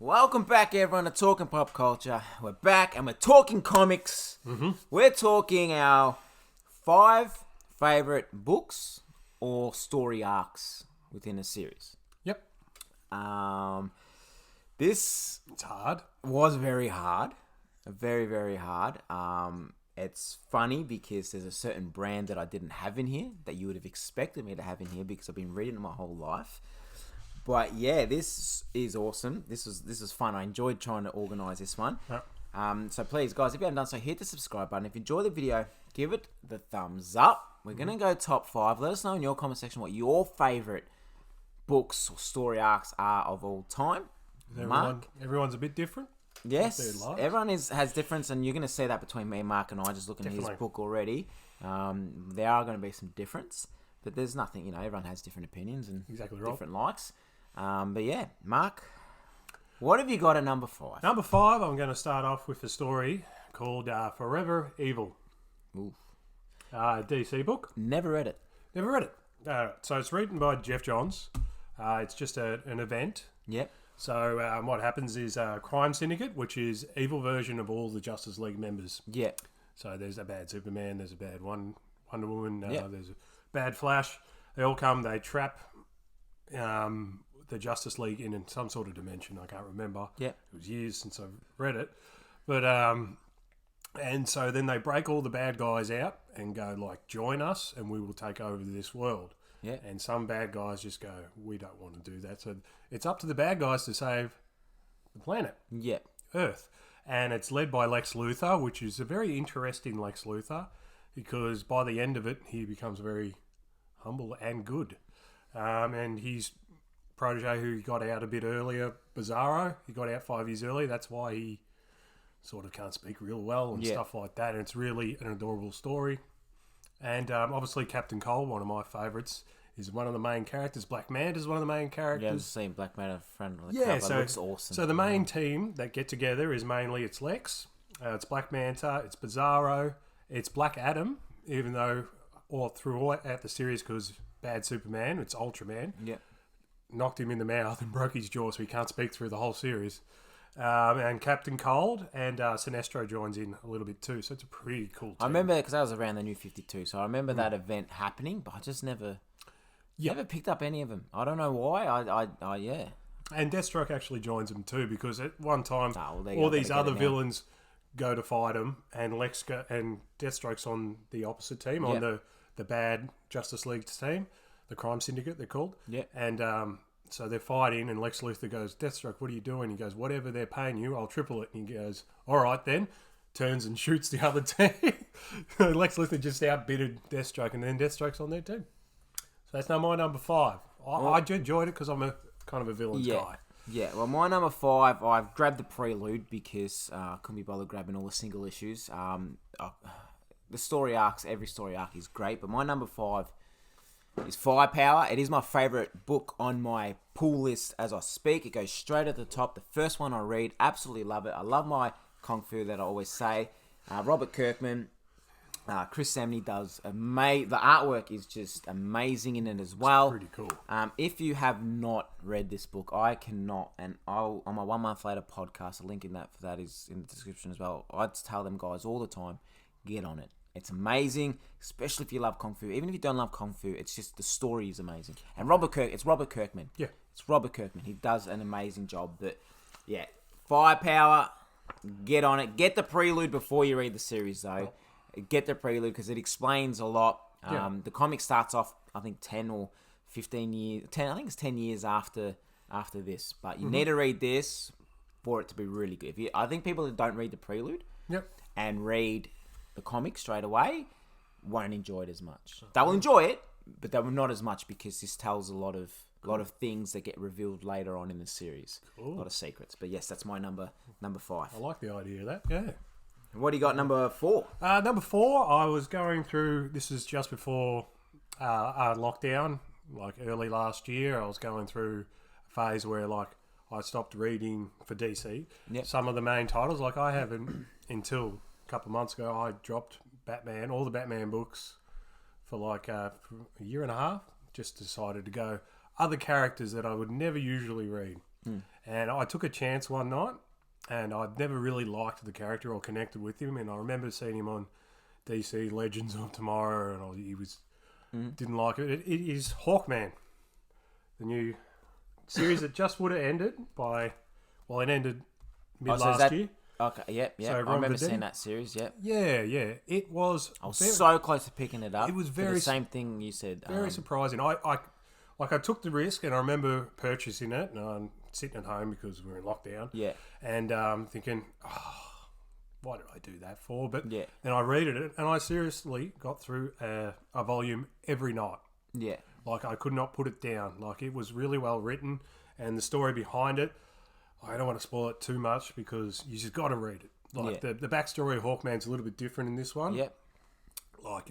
Welcome back, everyone, to Talking Pop Culture. We're back and we're talking comics. We're talking our 5 favourite books or story arcs within a series. Yep. This It's hard. was very hard. Very, very hard. It's funny because there's a certain brand that I didn't have in here that you would have expected me to have in here because I've been reading it my whole life. But yeah, this is awesome. This is fun. I enjoyed trying to organise this one. Yep. So please, guys, if you haven't done so, hit the subscribe button. If you enjoy the video, give it the thumbs up. We're going to go top 5. Let us know in your comment section what your favourite books or story arcs are of all time. Everyone's a bit different. Yes, everyone has difference, and you're going to see that between me, Mark, and I. Just looking at his book already, there are going to be some difference, but there's nothing. Everyone has different opinions and different likes. But yeah, Mark, what have you got at number 5? Number 5, I'm going to start off with a story called Forever Evil. Oof. DC book. Never read it. Never read it. So it's written by Jeff Johns. It's just an event. Yep. So what happens is a crime syndicate, which is evil version of all the Justice League members. Yeah. So there's a bad Superman, there's a bad Wonder Woman, there's a bad Flash. They all come, they trap the Justice League in some sort of dimension. I can't remember. Yeah. It was years since I've read it. But, and so then they break all the bad guys out and go, join us and we will take over this world. Yeah. And some bad guys just go, we don't want to do that. So it's up to the bad guys to save the planet. Yeah. Earth. And it's led by Lex Luthor, which is a very interesting Lex Luthor because by the end of it, he becomes very humble and good. And his protege who got out a bit earlier, Bizarro, he got out 5 years early. That's why he sort of can't speak real well and stuff like that. And it's really an adorable story. And obviously Captain Cold, one of my favourites, is one of the main characters. Black Manta is one of the main characters. Yeah, I've seen Black Manta front of the cover. So, looks awesome. So the main team that get together is mainly it's Lex, it's Black Manta, it's Bizarro, it's Black Adam, even though all throughout the series, because bad Superman, it's Ultraman, knocked him in the mouth and broke his jaw so he can't speak through the whole series. And Captain Cold and Sinestro joins in a little bit too, so it's a pretty cool team. I remember because I was around the New 52, so I remember that event happening, but I just never picked up any of them. I don't know why. I And Deathstroke actually joins them too because at one time all these other villains go to fight him, and and Deathstroke's on the opposite team, on the bad Justice League team, the Crime Syndicate they're called. Yeah. And so they're fighting, and Lex Luthor goes, Deathstroke, what are you doing? He goes, whatever they're paying you, I'll triple it. And he goes, all right then. Turns and shoots the other team. Lex Luthor just outbitted Deathstroke, and then Deathstroke's on their team. So that's now my number 5. I enjoyed it because I'm a kind of a villains guy. Yeah, well, my number 5, I've grabbed the prelude because I couldn't be bothered grabbing all the single issues. The story arcs, every story arc is great, but my number 5 is Firepower. It is my favourite book on my pull list as I speak. It goes straight at the top. The first one I read, absolutely love it. I love my Kung Fu that I always say. Robert Kirkman, Chris Samney does the artwork is just amazing in it as well. It's pretty cool. If you have not read this book, I cannot, and on my 1 month later podcast, a link in that for that is in the description as well. I tell them guys all the time, get on it. It's amazing, especially if you love Kung Fu. Even if you don't love Kung Fu, it's just the story is amazing. And it's Robert Kirkman. Yeah. It's Robert Kirkman. He does an amazing job. But yeah, Firepower, get on it. Get the prelude before you read the series though. Get the prelude because it explains a lot. The comic starts off, I think, 10 or 15 years. I think it's 10 years after this. But you need to read this for it to be really good. I think people that don't read the prelude and read the comic straight away won't enjoy it as much. They will enjoy it, but they will not as much because this tells a lot of things that get revealed later on in the series. Cool. A lot of secrets. But yes, that's my number 5. I like the idea of that. Yeah. What do you got number 4? Number 4, I was going through. This is just before lockdown, like early last year. I was going through a phase where I stopped reading for DC. Yep. Some of the main titles, I haven't until a couple of months ago, I dropped Batman, all the Batman books for a year and a half. Just decided to go other characters that I would never usually read. And I took a chance one night, and I'd never really liked the character or connected with him. And I remember seeing him on DC Legends of Tomorrow, and he was didn't like it. It is Hawkman, the new series that just would have ended by, well, it ended mid last year. Okay, yep. So I remember Ron seeing that series, yep. Yeah. It was. I was so close to picking it up. It was for very the same thing you said. Very surprising. I took the risk, and I remember purchasing it, and I'm sitting at home because we were in lockdown. Yeah. And thinking, why did I do that for? But Yeah. then I read it, and I seriously got through a volume every night. Yeah. Like, I could not put it down. Like, it was really well written, and the story behind it, I don't want to spoil it too much because you just got to read it. Like, the backstory of Hawkman's a little bit different in this one. Yep. Like,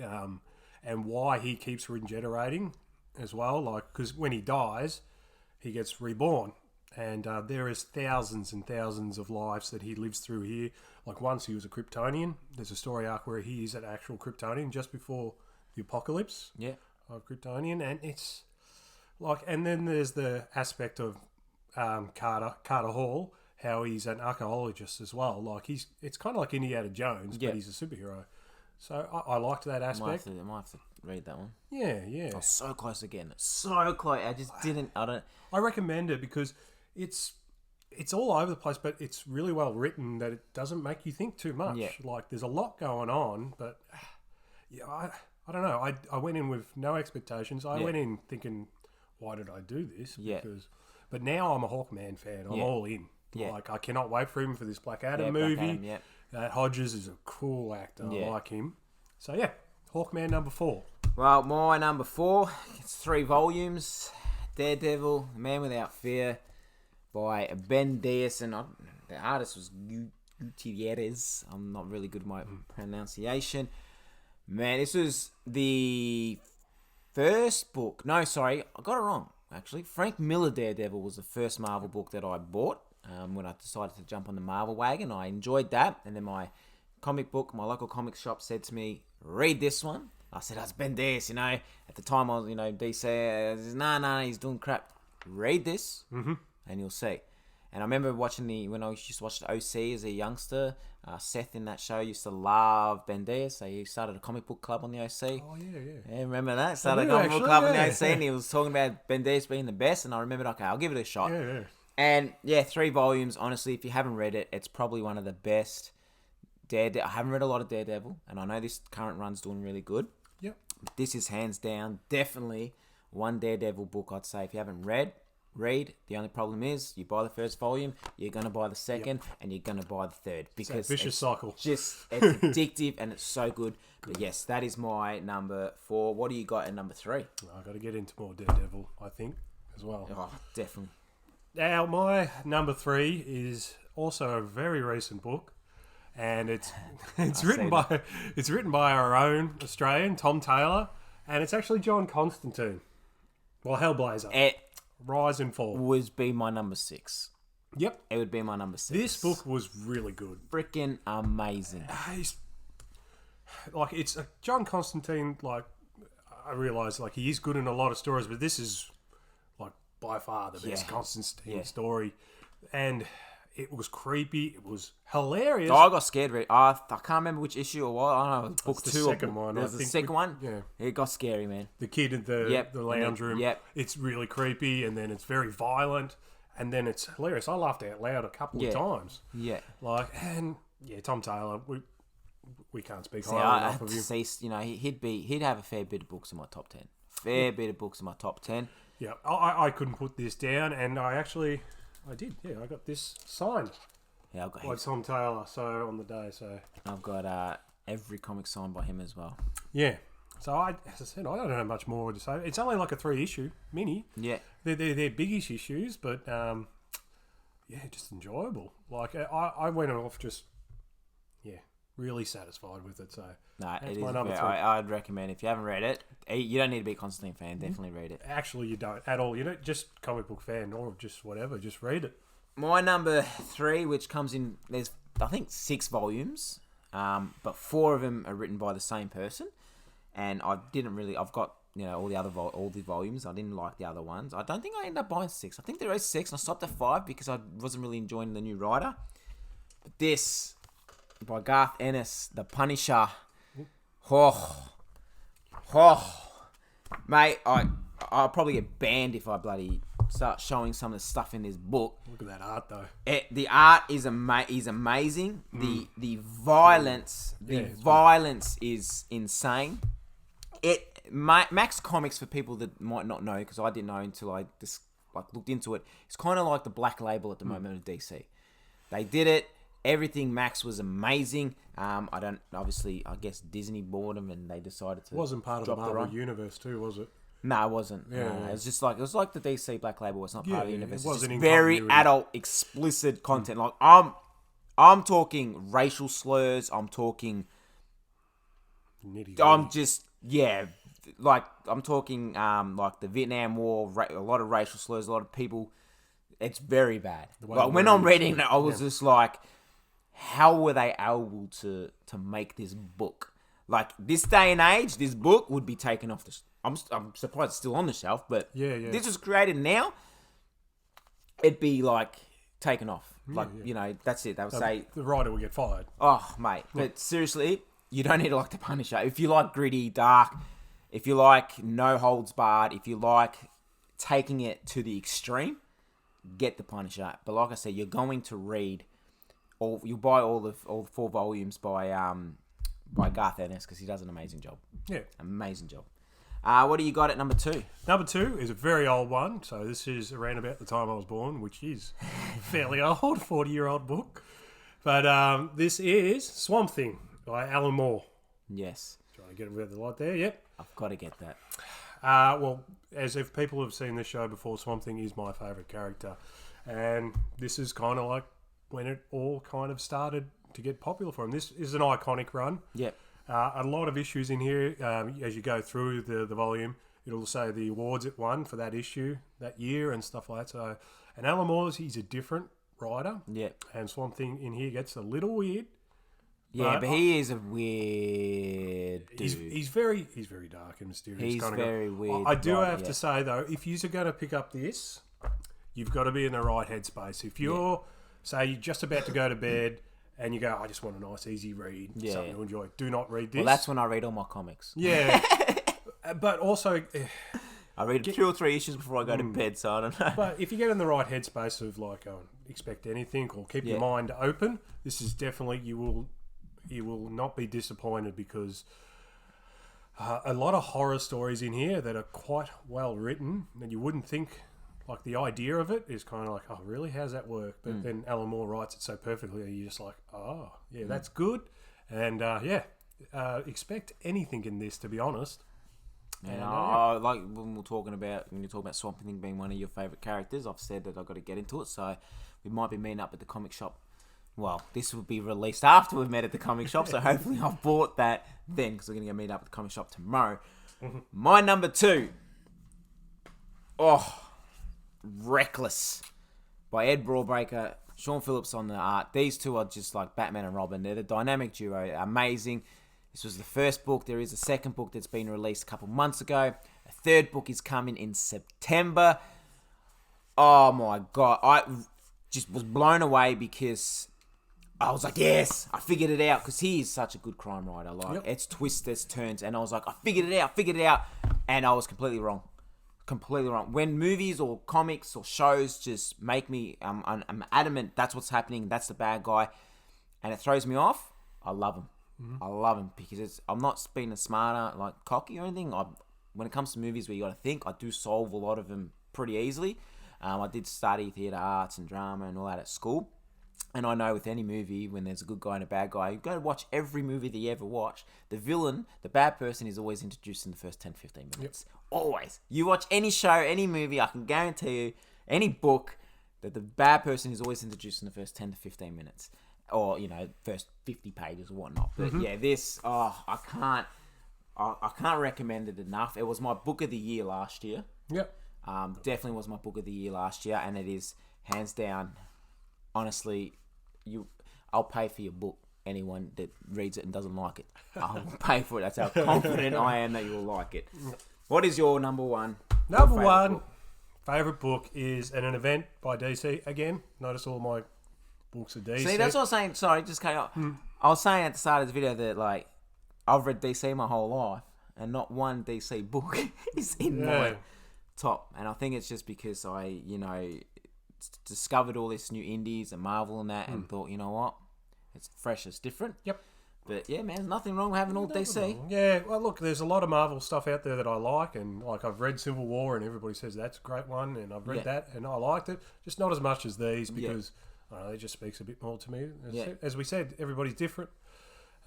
and why he keeps regenerating as well. Like, because when he dies, he gets reborn. And there is thousands and thousands of lives that he lives through here. Like, once he was a Kryptonian. There's a story arc where he is an actual Kryptonian just before the apocalypse of Kryptonian. And it's like, and then there's the aspect of Carter Hall, how he's an archaeologist as well. Like, it's kind of like Indiana Jones, but he's a superhero. So I liked that aspect. I might have to read that one. Yeah. I was so close again. So close. I just didn't. I recommend it because it's all over the place, but it's really well written that it doesn't make you think too much. Yeah. Like, there's a lot going on, but I don't know. I went in with no expectations. I went in thinking, why did I do this? Yeah. But now I'm a Hawkman fan. I'm all in. Yeah. Like, I cannot wait for him for this Black Adam movie. Black Adam, That Hodges is a cool actor. I like him. So, yeah, Hawkman number 4. Well, my number 4, it's 3 volumes. Daredevil, The Man Without Fear, by Ben Dyson. The artist was Gutierrez. I'm not really good with my pronunciation. Man, this was the first book. No, sorry, I got it wrong, actually. Frank Miller Daredevil was the first Marvel book that I bought when I decided to jump on the Marvel wagon. I enjoyed that. And then my local comic shop said to me, read this one. I said, that's Ben Dyson, At the time, I was, DC, I said, nah, he's doing crap. Read this, and you'll see. And I remember watching when I used to watch the OC as a youngster. Seth in that show used to love Ben Dyson. So he started a comic book club on the OC. Oh, yeah. Yeah, remember that? Started a comic book club on the OC, and he was talking about Ben Dyson being the best. And I remembered, okay, I'll give it a shot. Yeah. And 3 volumes. Honestly, if you haven't read it, it's probably one of the best. I haven't read a lot of Daredevil, and I know this current run's doing really good. Yep. But this is hands down definitely one Daredevil book I'd say if you haven't read. The only problem is you buy the first volume, you're going to buy the second, and you're going to buy the third. Because vicious cycle. It's addictive, and it's so good. But yes, that is my number 4. What do you got at number 3? I've got to get into more Daredevil, I think, as well. Oh, definitely. Now, my number 3 is also a very recent book. And it's written by our own Australian, Tom Taylor, and it's actually John Constantine. Well, Hellblazer. It Rise and Fall. would be my number 6. Yep. It would be my number 6. This book was really good. Freaking amazing. It's John Constantine, I realise, he is good in a lot of stories, but this is, by far the best Constantine story. And it was creepy. It was hilarious. Oh, I got scared. I can't remember which issue it was. I don't know. It was book 2 the second one. It was the second one? Yeah. It got scary, man. The kid in the lounge room. Yep. It's really creepy, and then it's very violent, and then it's hilarious. I laughed out loud a couple of times. Yeah. Tom Taylor, we can't speak See, highly enough of him. He'd have a fair bit of books in my top 10. Fair bit of books in my top 10. Yeah. I couldn't put this down, and I did. Yeah, I got this signed. Yeah, I've got by Tom Taylor. So on the day, I've got every comic signed by him as well. Yeah. So as I said, I don't know much more to say. It's only like a 3-issue mini. Yeah. They're biggish issues, but just enjoyable. I went off just really satisfied with it. So no, that's it my is. number 3. I'd recommend if you haven't read it, you don't need to be a Constantine fan. Definitely read it. Actually, you don't at all. You don't just comic book fan or just whatever. Just read it. My number 3, which comes in, there's I think 6 volumes, but 4 of them are written by the same person, and I've got all the other all the volumes. I didn't like the other ones. I don't think I ended up buying 6. I think there is 6, and I stopped at 5 because I wasn't really enjoying the new writer. But this, by Garth Ennis, The Punisher. Mate, I'll probably get banned if I bloody start showing some of the stuff in this book. Look at that art, though. The art is amazing. The violence, is insane. Max Comics, for people that might not know, because I didn't know until I just looked into it. It's kind of like the Black Label at the moment of DC. They did it. Everything Max was amazing. I guess Disney bought them and they decided to. It wasn't part of the Marvel universe too, was it? No, it wasn't. No. It was just like the DC Black Label. It's not part of the universe. It wasn't it's very adult, explicit content. Like I'm talking racial slurs. I'm talking. I'm talking like the Vietnam War. A lot of racial slurs. A lot of people. It's very bad. Like when I'm reading it, I was just like, how were they able to make this book? Like this day and age, this book would be taken off the. I'm surprised it's still on the shelf, but this was created now. It'd be like taken off. That's it. They would say the writer would get fired. Oh, mate! But seriously, you don't need to like The Punisher. If you like gritty, dark, if you like no holds barred, if you like taking it to the extreme, get The Punisher. But like I said, you're going to read you'll buy all the 4 volumes by Garth Ennis because he does an amazing job. Yeah, amazing job. What do you got at number 2? Number 2 is a very old one. So this is around about the time I was born, which is fairly old, 40-year-old book. But this is Swamp Thing by Alan Moore. Yes. Trying to get it with the light there. Yep. I've got to get that. Well, as if people have seen this show before, Swamp Thing is my favourite character. And this is kind of like when it all kind of started to get popular for him. This is an iconic run. Yep. A lot of issues in here. As you go through the volume, it'll say the awards it won for that issue, that year, and stuff like that. So, and Alan Moore, he's a different writer. Yep. And Swamp Thing in here gets a little weird. Yeah, but he is a weird dude. He's very dark and mysterious. He's kind of very weird. I do have to say, though, if you're going to pick up this, you've got to be in the right headspace. If you're, say, you're just about to go to bed and you go, I just want a nice, easy read, something to enjoy, do not read this. Well, that's when I read all my comics. Yeah. But also... I read 2 or 3 issues before I go to bed, so I don't know. But if you get in the right headspace of, like, expect anything or keep your mind open, this is definitely... You will not be disappointed because a lot of horror stories in here that are quite well written, and you wouldn't think, like, the idea of it is kind of like, oh, really? How's that work? But then Alan Moore writes it so perfectly, and you're just like, oh, yeah, that's good. And, expect anything in this, to be honest. And like when you're talking about Swamp Thing being one of your favourite characters, I've said that I've got to get into it, so we might be meeting up at the comic shop. Well, this will be released after we've met at the comic shop, so hopefully I've bought that then, because we're going to go meet up at the comic shop tomorrow. My number 2. Reckless. By Ed Brawbreaker, Sean Phillips on the art. These two are just like Batman and Robin. They're the dynamic duo. Amazing. This was the first book. There is a second book that's been released a couple months ago. A third book is coming in September. Oh my God. I just was blown away because... I was like, yes, I figured it out, because he is such a good crime writer. Like, it's twists, it's turns, and I was like, I figured it out, and I was completely wrong. When movies or comics or shows just make me, I'm adamant that's what's happening, that's the bad guy, and it throws me off, I love him. I love him because I'm not being a smarter, like cocky or anything. When it comes to movies where you got to think, I do solve a lot of them pretty easily. I did study theatre arts and drama and all that at school. And I know with any movie, when there's a good guy and a bad guy, you go to watch every movie that you ever watch. The villain, the bad person, is always introduced in the first 10, 15 minutes. Yep. Always. You watch any show, any movie, I can guarantee you, any book, that the bad person is always introduced in the first 10 to 15 minutes. Or, first 50 pages or whatnot. But this, I can't recommend it enough. It was my book of the year last year. Yep. Definitely was my book of the year last year. And it is, hands down, honestly... I'll pay for your book. Anyone that reads it and doesn't like it, I'll pay for it. That's how confident I am that you'll like it. What is your number one? Number Your favourite one book? favourite book is an event by DC. Again, notice all my books are DC. See, that's what I was saying. Sorry, just cut you off. I was saying at the start of this video that, like, I've read DC my whole life, and not one DC book is in my top. And I think it's just because I, discovered all this new indies and Marvel and that, and thought, you know what? It's fresh, it's different. Yep. But yeah, man, there's nothing wrong with having all DC. Yeah, well, look, there's a lot of Marvel stuff out there that I like, and like I've read Civil War, and everybody says that's a great one, and I've read that, and I liked it. Just not as much as these because I don't know, it just speaks a bit more to me. As we said, everybody's different.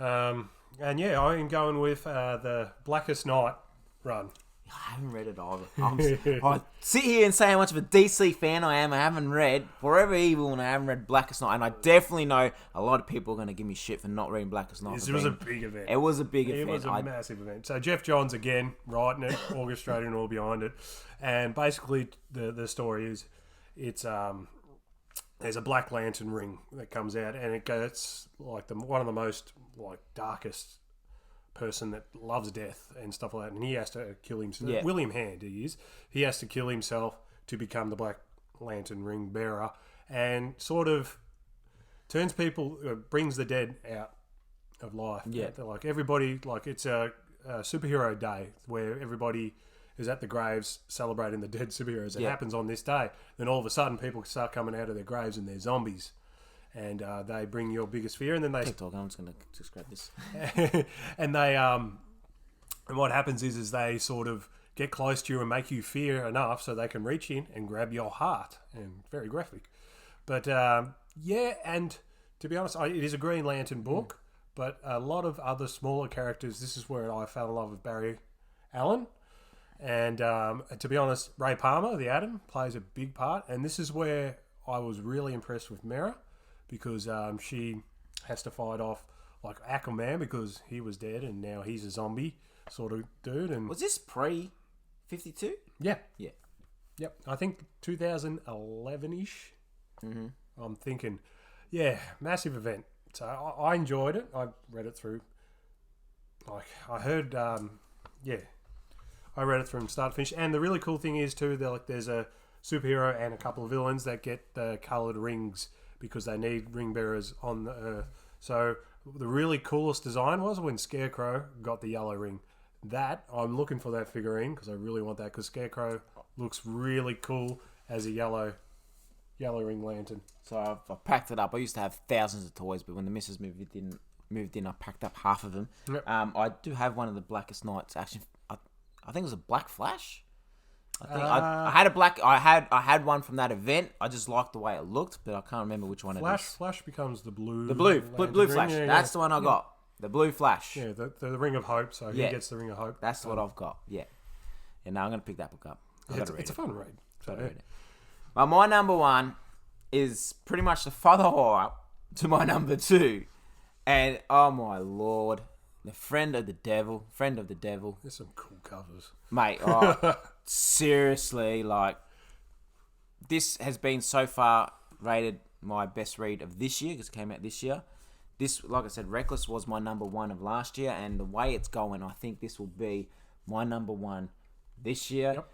And yeah, I am going with the Blackest Night run. I haven't read it either. I sit here and say how much of a DC fan I am. I haven't read Forever Evil, and I haven't read Blackest Night. And I definitely know a lot of people are going to give me shit for not reading Blackest Night. This was a big event. It was a big event. It was a massive event. So Jeff Johns again writing it, orchestrating all behind it, and basically the story is it's there's a Black Lantern ring that comes out, and it gets like one of the most like darkest person that loves death and stuff like that, and he has to kill himself. Yeah. William Hand, he has to kill himself to become the Black Lantern ring bearer, and sort of turns people, brings the dead out of life. Yeah, like everybody, like it's a superhero day where everybody is at the graves celebrating the dead superheroes. It happens on this day. Then all of a sudden, people start coming out of their graves and they're zombies. And they bring your biggest fear, and then they keep talking. I'm just going to just grab this. And they and what happens is they sort of get close to you and make you fear enough so they can reach in and grab your heart. And very graphic, but yeah. And to be honest, it is a Green Lantern book, but a lot of other smaller characters. This is where I fell in love with Barry Allen, and to be honest, Ray Palmer, the Atom, plays a big part. And this is where I was really impressed with Mera. Because she has to fight off like Aquaman because he was dead and now he's a zombie sort of dude. And was this pre-52? Yeah. Yeah. Yep. I think 2011-ish. Mm-hmm. I'm thinking, yeah, massive event. So I enjoyed it. I read it through. Like I heard, I read it from start to finish. And the really cool thing is too, there's a superhero and a couple of villains that get the coloured rings, because they need ring bearers on the Earth. So the really coolest design was when Scarecrow got the yellow ring. That, I'm looking for that figurine because I really want that, because Scarecrow looks really cool as a yellow ring lantern. So I've packed it up. I used to have thousands of toys, but when the missus moved in, I packed up half of them. Yep. I do have one of the Blackest Nights. Actually, I think it was a Black Flash. I think I had a black. I had one from that event. I just liked the way it looked, but I can't remember which one it is. Flash becomes the blue. The blue Flash. Yeah, That's the one I got. The blue Flash. Yeah, the Ring of Hope. So he gets the Ring of Hope. That's what I've got. Yeah. And now I'm gonna pick that book up. It's a fun read. So, read it. But my number one is pretty much the follow-up to my number two, and oh my lord, the Friend of the Devil. There's some cool covers, mate. Oh, seriously, like, this has been so far rated my best read of this year because it came out this year. This, like I said, Reckless was my number one of last year, and the way it's going, I think this will be my number one this year. Yep.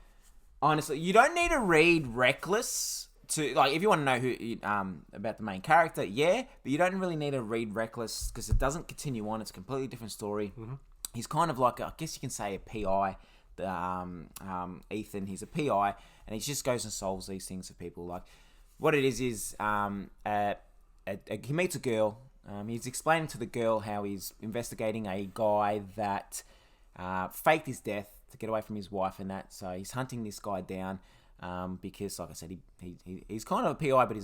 Honestly, you don't need to read Reckless to, like, if you want to know who about the main character, but you don't really need to read Reckless because it doesn't continue on. It's a completely different story. Mm-hmm. He's kind of like, I guess you can say, a PI. Ethan, he's a PI, and he just goes and solves these things for people. Like, what it is he meets a girl. He's explaining to the girl how he's investigating a guy that faked his death to get away from his wife and that. So he's hunting this guy down because, like I said, he's kind of a PI, but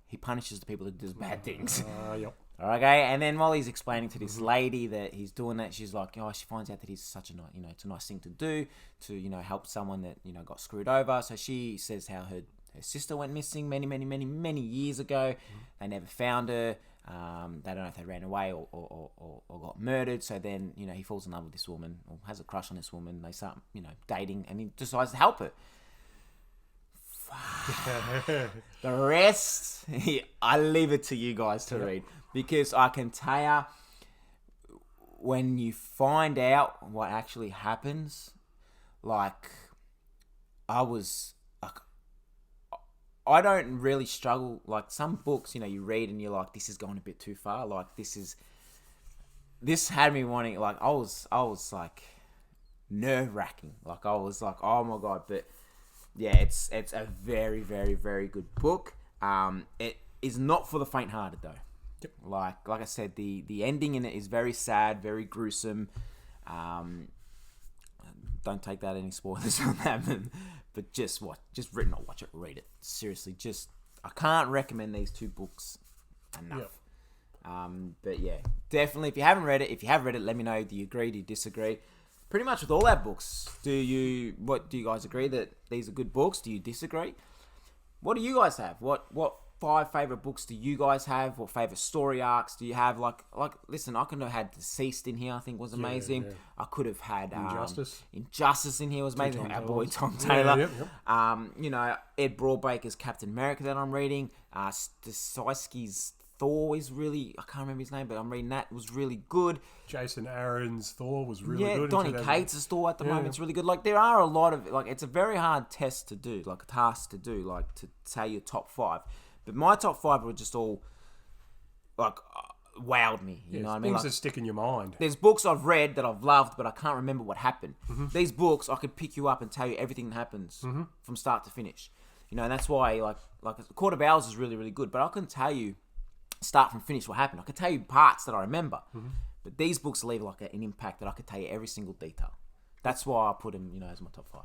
he punishes the people that do bad things. Yep. Okay, and then while he's explaining to this lady that he's doing that, she's like, she finds out that he's such a nice, it's a nice thing to do to, help someone that, got screwed over. So she says how her sister went missing many years ago. They never found her. They don't know if they ran away or got murdered. So then, he falls in love with this woman or has a crush on this woman. They start, dating, and he decides to help her. The rest, I leave it to you guys to read, because I can tell you, when you find out what actually happens, like, I don't really struggle. Like, some books, you read and you're like, this is going a bit too far. Like, this had me wanting, like, I was like, nerve-wracking. Like, I was like, oh my God. But yeah, it's a very, very, very good book. It is not for the faint-hearted, though. Yep. Like I said, the ending in it is very sad, very gruesome. Don't take that any spoilers on that, but just watch it, read it. Seriously, I can't recommend these two books enough. Yep. But yeah, definitely, if you have read it, let me know. Do you agree? Do you disagree? Pretty much with all our books. Do you guys agree that these are good books? Do you disagree? What do you guys have? What 5 favorite books do you guys have? What favorite story arcs do you have? Like, listen, I could have had Deceased in here. I think was amazing. Yeah. I could have had Injustice in here was amazing. Our boy Tom Taylor. Yeah. Ed Broadbaker's Captain America that I'm reading. Stahelski's Thor is really, I can't remember his name, but I'm reading that. It was really good. Jason Aaron's Thor was really good. Yeah, Donny Cates' Thor at the moment. It's really good. Like, there are a lot of, like, it's a very hard task to do, like to say your top 5. But my top 5 were just all, like, wowed me. You know what I mean? Things that stick in your mind. There's books I've read that I've loved, but I can't remember what happened. Mm-hmm. These books, I could pick you up and tell you everything that happens from start to finish. And that's why, like Court of Owls is really, really good. But I couldn't tell you start from finish what happened. I could tell you parts that I remember. Mm-hmm. But these books leave, like, an impact that I could tell you every single detail. That's why I put them, as my top 5.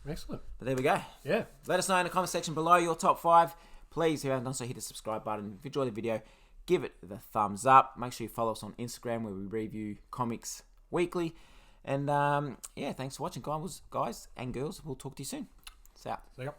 Excellent. But there we go. Yeah. Let us know in the comment section below your top 5. Please, if you haven't done so, hit the subscribe button. If you enjoyed the video, give it the thumbs up. Make sure you follow us on Instagram, where we review comics weekly. And thanks for watching, guys and girls. We'll talk to you soon. See ya.